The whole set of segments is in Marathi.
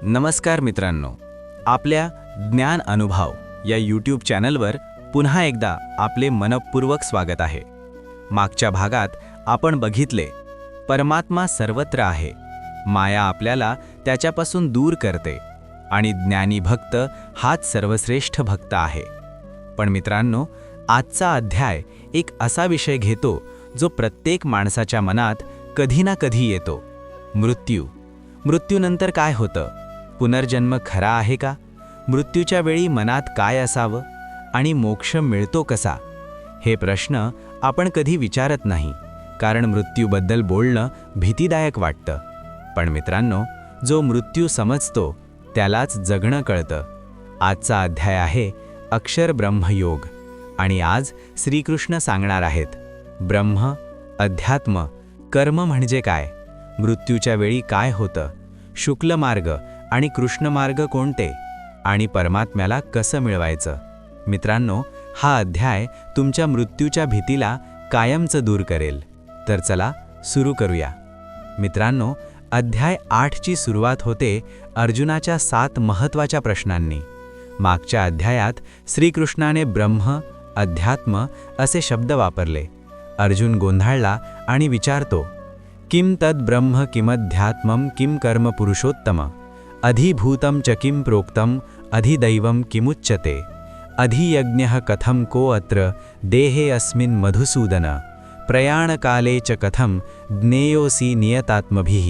नमस्कार मित्रांनो, आपल्या ज्ञान अनुभव या यूट्यूब चॅनलवर पुन्हा एकदा आपले मनपूर्वक स्वागत आहे. मागच्या भागात आपण बघितले, परमात्मा सर्वत्र आहे, माया आपल्याला त्याच्यापासून दूर करते आणि ज्ञानी भक्त हाच सर्वश्रेष्ठ भक्त आहे. पण मित्रांनो, आजचा अध्याय एक असा विषय घेतो जो प्रत्येक माणसाच्या मनात कधी ना कधी येतो. मृत्यूनंतर काय होतं? पुनर्जन्म खरा आहे का? मृत्यूच्या वेळी मनात काय असावं आणि मोक्ष मिळतो कसा? हे प्रश्न आपण कधी विचारत नाही, कारण मृत्यूबद्दल बोलणं भीतीदायक वाटतं. पण मित्रांनो, जो मृत्यू समजतो त्यालाच जगणं कळतं. आजचा अध्याय आहे अक्षर ब्रह्मयोग आणि आज श्रीकृष्ण सांगणार आहेत ब्रह्म, अध्यात्म, कर्म म्हणजे काय, मृत्यूच्या वेळी काय होतं, शुक्ल मार्ग आणि कृष्ण मार्ग कोणते आणि परमात्म्याला कसं मिळवायचं. मित्रांनो, हा अध्याय तुमच्या मृत्यूच्या भीतीला कायमचं दूर करेल. तर चला सुरू करूया. मित्रांनो, अध्याय 8ची सुरुवात होते अर्जुनाच्या 7 महत्त्वाच्या प्रश्नांनी. मागच्या अध्यायात श्रीकृष्णाने ब्रह्म, अध्यात्म असे शब्द वापरले. अर्जुन गोंधळला आणि विचारतो, किम तद ब्रह्म किमध्यात्मम किम कर्म पुरुषोत्तम अधिभूतं च किं प्रोक्तम अधिदैवं किमुच्यते अधियज्ञः कथं को अत्र देहे अस्मिन् मधुसूदन प्रयाणकाले च कथं ज्ञेयोसी नियतात्मभिः.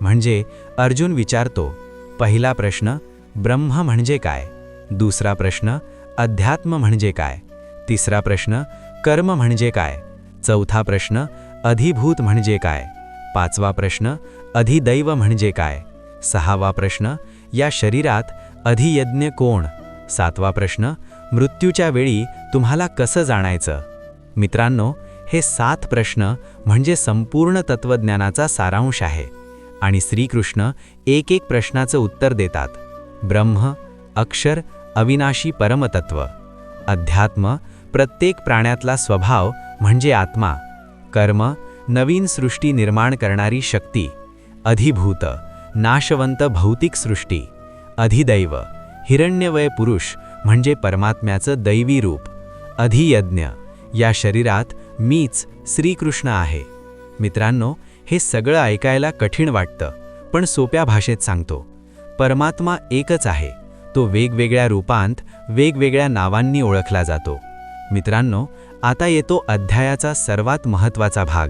म्हणजे अर्जुन विचारतो, पहिला प्रश्न ब्रह्म म्हणजे काय, दुसरा प्रश्न अध्यात्म म्हणजे काय, तिसरा प्रश्न कर्म म्हणजे काय, चौथा प्रश्न अधिभूत म्हणजे काय, पाचवा प्रश्न अधिदैव म्हणजे काय, सहावा प्रश्न या शरीरात अधियज्ञ कोण, सातवा प्रश्न मृत्यूच्या वेळी तुम्हाला कसं जाणायचं. मित्रांनो, हे 7 प्रश्न म्हणजे संपूर्ण तत्त्वज्ञानाचा सारांश आहे आणि श्रीकृष्ण एक एक प्रश्नाचं उत्तर देतात. ब्रह्म, अक्षर, अविनाशी परमतत्व. अध्यात्म, प्रत्येक प्राण्यातला स्वभाव म्हणजे आत्मा. कर्म, नवीन सृष्टी निर्माण करणारी शक्ती. अधिभूत, नाशवंत भौतिक सृष्टी. अधिदैव, हिरण्यवय पुरुष म्हणजे परमात्म्याचं दैवी रूप. अधियज्ञ, या शरीरात मीच श्रीकृष्ण आहे. मित्रांनो, हे सगळं ऐकायला कठीण वाटतं, पण सोप्या भाषेत सांगतो. परमात्मा एकच आहे, तो वेगवेगळ्या रूपांत वेगवेगळ्या नावांनी ओळखला जातो. मित्रांनो, आता येतो अध्यायाचा सर्वात महत्त्वाचा भाग.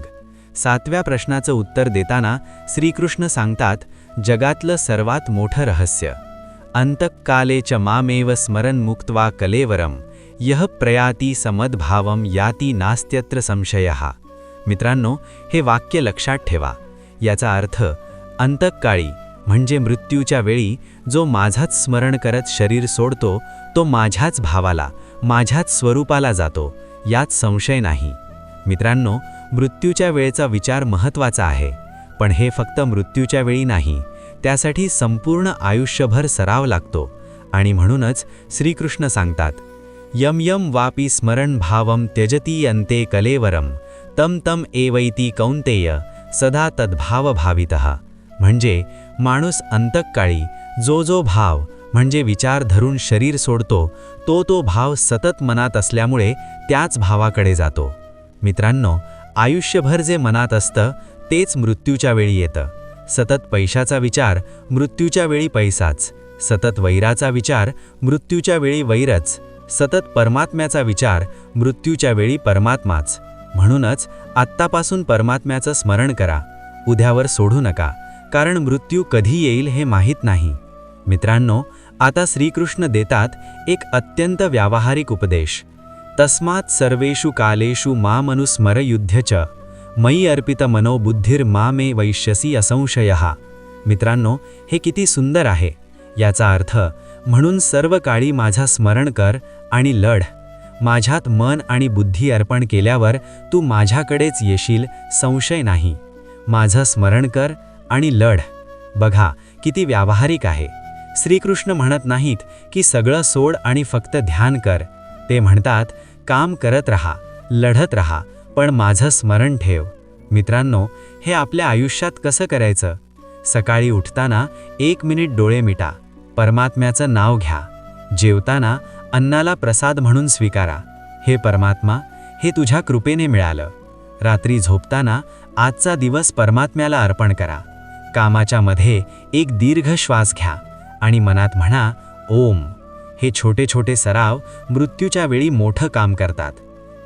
7व्या प्रश्नाचं उत्तर देताना श्रीकृष्ण सांगतात, जगातलं सर्वात मोठं रहस्य. अंतकाले च मामेव स्मरन् मुक्त्वा कलेवरम यह प्रयाती समद्भावम याती नास्त्यत्र संशयः. मित्रांनो, हे वाक्य लक्षात ठेवा. याचा अर्थ अंतकाळी म्हणजे मृत्यूच्या वेळी जो माझाच स्मरण करत शरीर सोडतो तो माझ्याच भावाला, माझ्याच स्वरूपाला जातो, यात संशय नाही. मित्रांनो, मृत्यूच्या वेळेचा विचार महत्त्वाचा आहे, पण हे फक्त मृत्यूच्या वेळी नाही, त्यासाठी संपूर्ण आयुष्यभर सराव लागतो. आणि म्हणूनच श्रीकृष्ण सांगतात, यम यम वापी स्मरण भावम त्यजती अंते कलेवरम तम तम एवैती कौंतेय सदा तद्भाव भावितः. म्हणजे माणूस अंतकाळी जो भाव म्हणजे विचार धरून शरीर सोडतो तो भाव सतत मनात असल्यामुळे त्याच भावाकडे जातो. मित्रांनो, आयुष्यभर जे मनात असतं तेच मृत्यूच्या वेळी येतं. सतत पैशाचा विचार मृत्यूच्या वेळी पैसाच, सतत वैराचा विचार मृत्यूच्या वेळी वैरच, सतत परमात्म्याचा विचार मृत्यूच्या वेळी परमात्माच. म्हणूनच आत्तापासून परमात्म्याचं स्मरण करा, उद्यावर सोडू नका, कारण मृत्यू कधी येईल हे माहीत नाही. मित्रांनो, आता श्रीकृष्ण देतात एक अत्यंत व्यावहारिक उपदेश. तस्मात् सर्वेषु कालेषु मामनुस्मर युध्य च मयि अर्पित मनो बुद्धिर मामे वैश्यसी असंशयः. मित्रांनो, हे किती सुंदर आहे. याचा अर्थ, म्हणून सर्व काळी माझा स्मरण कर आणि लढ. माझ्यात मन आणि बुद्धी अर्पण केल्यावर तू माझ्याकडेच येशील, संशय नाही. माझं स्मरण कर आणि लढ. बघा किती व्यावहारिक आहे. श्रीकृष्ण म्हणत नाहीत की सगळं सोड आणि फक्त ध्यान कर. ते म्हणतात, काम करत रहा, लढत रहा, पण माझं स्मरण ठेव. मित्रांनो, हे आपल्या आयुष्यात कसं करायचं? सकाळी उठताना 1 मिनिट डोळे मिटा, परमात्म्याचं नाव घ्या. जेवताना अन्नाला प्रसाद म्हणून स्वीकारा, हे परमात्मा, हे तुझ्या कृपेने मिळालं. रात्री झोपताना आजचा दिवस परमात्म्याला अर्पण करा. कामाच्या मध्ये एक दीर्घ श्वास घ्या आणि मनात म्हणा ओम. हे छोटे छोटे सराव मृत्यूच्या वेळी मोठं काम करतात.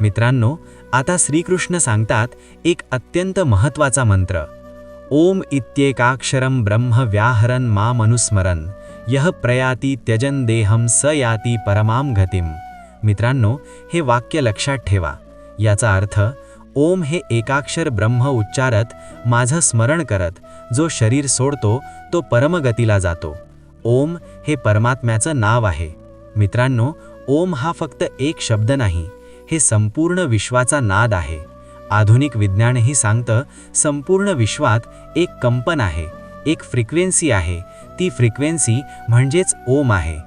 मित्रांनो, आता श्रीकृष्ण सांगतात एक अत्यंत महत्त्वाचा मंत्र. ओम इत्येकाक्षरं ब्रह्म व्याहरन् मामनुस्मरन् यः प्रयाति त्यजन देहम स याति परमाम गतिम. मित्रांनो, हे वाक्य लक्षात ठेवा. याचा अर्थ ओम हे एकाक्षर ब्रह्म उच्चारत, माझं स्मरण करत जो शरीर सोडतो तो परमगतीला जातो. ओम हे परमात्म्याचं नाव आहे. मित्रांनो, ओम हा फक्त एक शब्द नाही, हे संपूर्ण विश्वाचा नाद आहे. आधुनिक विज्ञानही सांगतं संपूर्ण विश्वात एक कंपन आहे, एक फ्रिक्वेन्सी आहे. ती फ्रिक्वेन्सी म्हणजेच ओम आहे.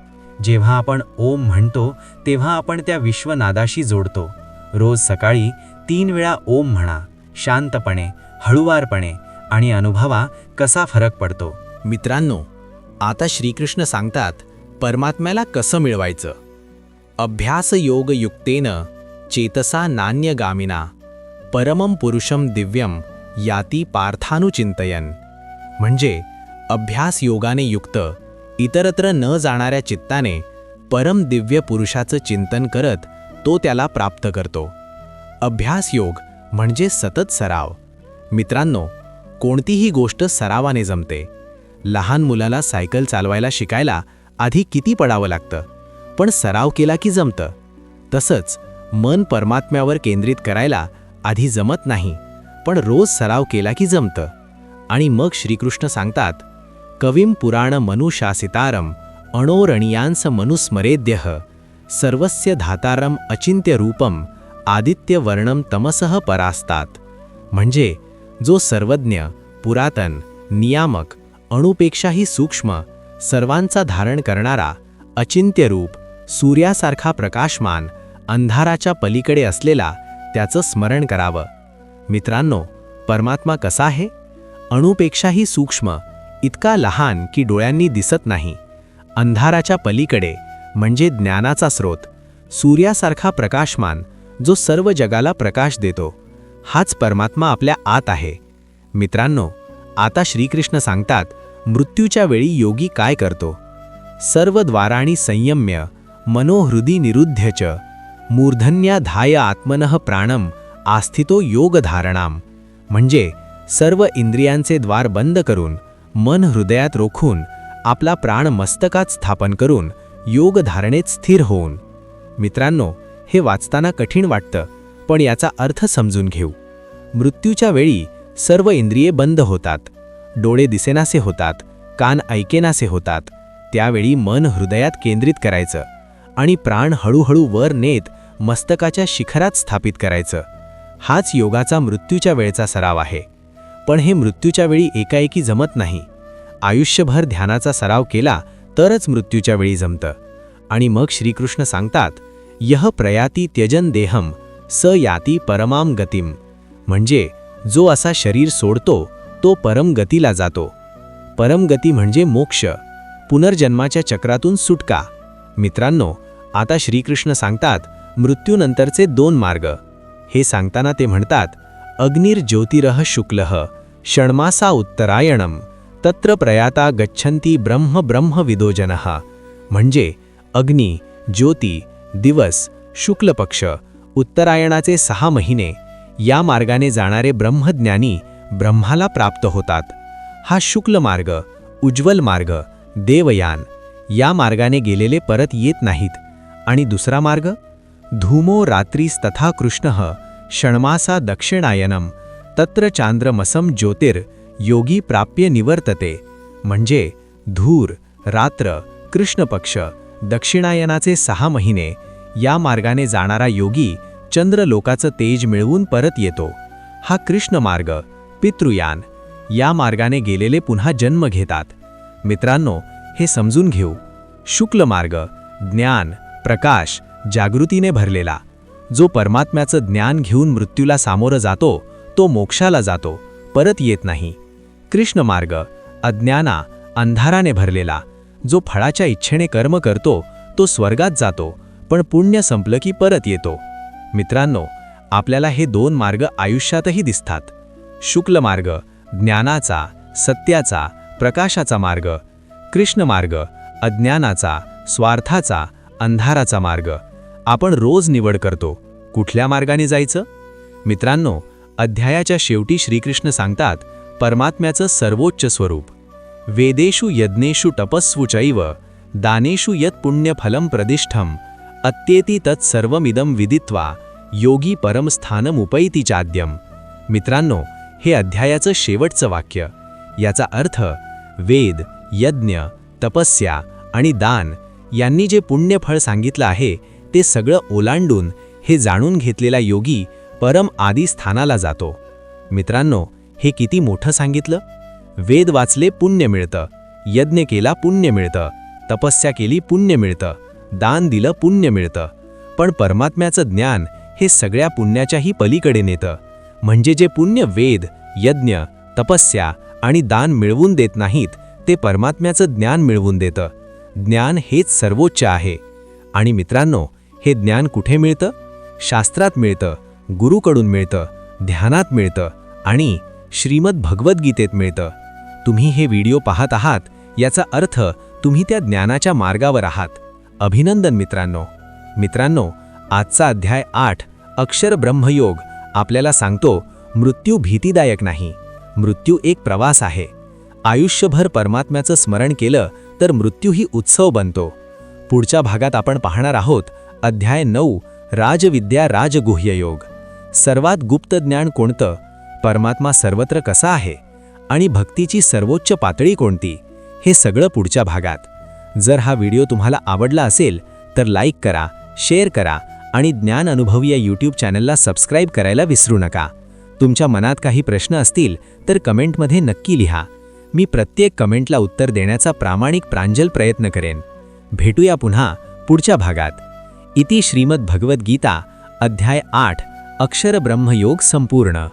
जेव्हा आपण ओम म्हणतो तेव्हा आपण त्या विश्वनादाशी जोडतो. रोज सकाळी 3 वेळा ओम म्हणा, शांतपणे, हळुवारपणे, आणि अनुभवा कसा फरक पडतो. मित्रांनो, आता श्रीकृष्ण सांगतात परमात्म्याला कसं मिळवायचं. अभ्यास योग युक्तेन चेतसा नान्यगामिना परमं पुरुषं दिव्यं याती पार्थानुचिंतयन. म्हणजे अभ्यास योगाने युक्त, इतरत्र न जाणाऱ्या चित्ताने परम दिव्य पुरुषाचं चिंतन करत तो त्याला प्राप्त करतो. अभ्यास योग म्हणजे सतत सराव. मित्रांनो, कोणतीही गोष्ट सरावाने जमते. लहान मुलाला सायकल चालवायला शिकायला आधी किती पडावं लागतं, पण सराव केला की जमतं. तसंच मन परमात्म्यावर केंद्रित करायला आधी जमत नाही, पण रोज सराव केला की जमतं. आणि मग श्रीकृष्ण सांगतात कविं पुराण मनुशासितारम अणोरणीयांस मनुस्मरेद्यः सर्वस्य धातारम अचिंत्य रूपम आदित्य वर्णम तमसः परास्तात. म्हणजे जो सर्वज्ञ, पुरातन, नियामक, अणुपेक्षाही सूक्ष्म, सर्वांचा धारण करणारा, अचिंत्य रूप, सूर्यासारखा प्रकाशमान, अंधाराच्या पलीकडे असलेला त्याचं स्मरण करावं. मित्रांनो, परमात्मा कसा आहे? अणुपेक्षाही सूक्ष्म, इतका लहान की डोळ्यांनी दिसत नाही. अंधाराच्या पलीकडे म्हणजे ज्ञानाचा स्रोत, सूर्यासारखा प्रकाशमान, जो सर्व जगाला प्रकाश देतो. हाच परमात्मा आपल्या आत आहे. मित्रांनो, आता श्रीकृष्ण सांगतात मृत्यूच्या वेळी योगी काय करतो. सर्व द्वाराणी संयम्य मनोहृदी निरुध्य च मूर्धन्याधाय आत्मनः प्राणम आस्थितो योगधारणाम. म्हणजे सर्व इंद्रियांचे द्वार बंद करून, मन हृदयात रोखून, आपला प्राण मस्तकात स्थापन करून योगधारणेत स्थिर होऊन. मित्रांनो, हे वाचताना कठीण वाटतं, पण याचा अर्थ समजून घेऊ. मृत्यूच्या वेळी सर्व इंद्रिये बंद होतात, डोळे दिसेनासे होतात, कान ऐकेनासे होतात. त्यावेळी मन हृदयात केंद्रित करायचं आणि प्राण हळूहळू वर नेत मस्तकाच्या शिखरात स्थापित करायचं. हाच योगाचा मृत्यूच्या वेळचा सराव आहे. पण हे मृत्यूच्या वेळी एकाएकी जमत नाही. आयुष्यभर ध्यानाचा सराव केला तरच मृत्यूच्या वेळी जमतं. आणि मग श्रीकृष्ण सांगतात यह प्रयाती त्यजन देहम स याती परमाम गतिम. म्हणजे जो असा शरीर सोडतो तो परमगतीला जातो. परमगती म्हणजे मोक्ष, पुनर्जन्माच्या चक्रातून सुटका. मित्रांनो, आता श्रीकृष्ण सांगतात मृत्यूनंतरचे 2 मार्ग. हे सांगताना ते म्हणतात अग्निर्ज्योतिरः शुक्लः षण्मासा उत्तरायणम तत्र प्रयाता गच्छन्ति ब्रह्म ब्रह्मविदो जनः. म्हणजे अग्नी, ज्योती, दिवस, शुक्ल पक्ष, उत्तरायणाचे 6 महिने या मार्गाने जाणारे ब्रह्मज्ञानी ब्रह्माला प्राप्त होतात. हा शुक्ल मार्ग, उज्ज्वल मार्ग, देवयान या मार्गाने गेलेले परत येत नाहीत. आणि दुसरा मार्ग धूमो रात्रीस्तथा कृष्णः षण्मासा दक्षिणायनम तत्र चांद्रमसम ज्योतिर योगी प्राप्य निवर्तते. म्हणजे धूर, रात्र, कृष्णपक्ष, दक्षिणायनाचे 6 महिने या मार्गाने जाणारा योगी चंद्रलोकाचं तेज मिळवून परत येतो. हा कृष्ण मार्ग, पितृयान या मार्गाने गेलेले पुन्हा जन्म घेतात. मित्रांनो, हे समजून घेऊ. शुक्ल मार्ग ज्ञान, प्रकाश, जागृतीने भरलेला. जो परमात्म्याचं ज्ञान घेऊन मृत्यूला सामोरं जातो तो मोक्षाला जातो, परत येत नाही. कृष्ण मार्ग अज्ञाना अंधाराने भरलेला. जो फळाच्या इच्छेने कर्म करतो तो स्वर्गात जातो, पण पुण्य संपलं की परत येतो. मित्रांनो, आपल्याला हे दोन मार्ग आयुष्यातही दिसतात. शुक्ल मार्ग ज्ञानाचा, सत्याचा, प्रकाशाचा मार्ग. कृष्ण मार्ग अज्ञानाचा, स्वार्थाचा, अंधाराचा मार्ग. आपण रोज निवड करतो कुठल्या मार्गाने जायचं. मित्रांनो, अध्यायाच्या शेवटी श्रीकृष्ण सांगतात परमात्म्याचं सर्वोच्च स्वरूप. वेदेषु यज्ञेषु तपस्वु चैव दानेषु यत् पुण्यफलं प्रदिष्ठम अत्येति तत्सर्वमिदं विदित्वा योगी परम स्थानमुपैति चाद्यम. मित्रांनो, हे अध्यायाचं शेवटचं वाक्य. याचा अर्थ वेद, यज्ञ, तपस्या आणि दान यांनी जे पुण्यफळ सांगितलं आहे ते सगळं ओलांडून हे जाणून घेतलेला योगी परम आदी स्थानाला जातो. मित्रांनो, हे किती मोठं सांगितलं. वेद वाचले पुण्य मिळतं, यज्ञ केला पुण्य मिळतं, तपस्या केली पुण्य मिळतं, दान दिलं पुण्य मिळतं. पण परमात्म्याचं ज्ञान हे सगळ्या पुण्याच्याही पलीकडे नेतं. म्हणजे जे पुण्य वेद, यज्ञ, तपस्या आणि दान मिळवून देत नाहीत ते परमात्म्याचं ज्ञान मिळवून देतं. ज्ञान हेच सर्वोच्च आहे. आणि मित्रांनो, हे ज्ञान कुठे मिळतं? शास्त्रात मिळतं, गुरुकडून मिळतं, ध्यानात मिळतं आणि श्रीमद भगवद्गीतेत मिळतं. तुम्ही हे व्हिडिओ पाहत आहात याचा अर्थ तुम्ही त्या ज्ञानाच्या मार्गावर आहात. अभिनंदन मित्रांनो. मित्रांनो, आजचा अध्याय 8 अक्षर ब्रह्मयोग आपल्याला सांगतो मृत्यू भीतीदायक नाही. मृत्यू एक प्रवास आहे. आयुष्यभर परमात्म्याचं स्मरण केलं तर मृत्यूही उत्सव बनतो. पुढच्या भागात आपण पाहणार आहोत अध्याय 9 राजविद्या राजगुह्ययोग. सर्वात गुप्त ज्ञान कोणतं? परमात्मा सर्वत्र कसा आहे? आणि भक्तीची सर्वोच्च पातळी कोणती? हे सगळं पुढच्या भागात. जर हा व्हिडिओ तुम्हाला आवडला असेल तर लाईक करा, शेअर करा आणि ज्ञान अनुभवी या यूट्यूब चॅनलला सबस्क्राईब करायला विसरू नका. तुमच्या मनात काही प्रश्न असतील तर कमेंटमध्ये नक्की लिहा. मी प्रत्येक कमेंटला उत्तर देण्याचा प्रामाणिक प्रांजल प्रयत्न करेन. भेटूया पुन्हा पुढच्या भागात. इति श्रीमद् भगवद्गीता अध्याय 8 अक्षर ब्रह्मयोग संपूर्ण.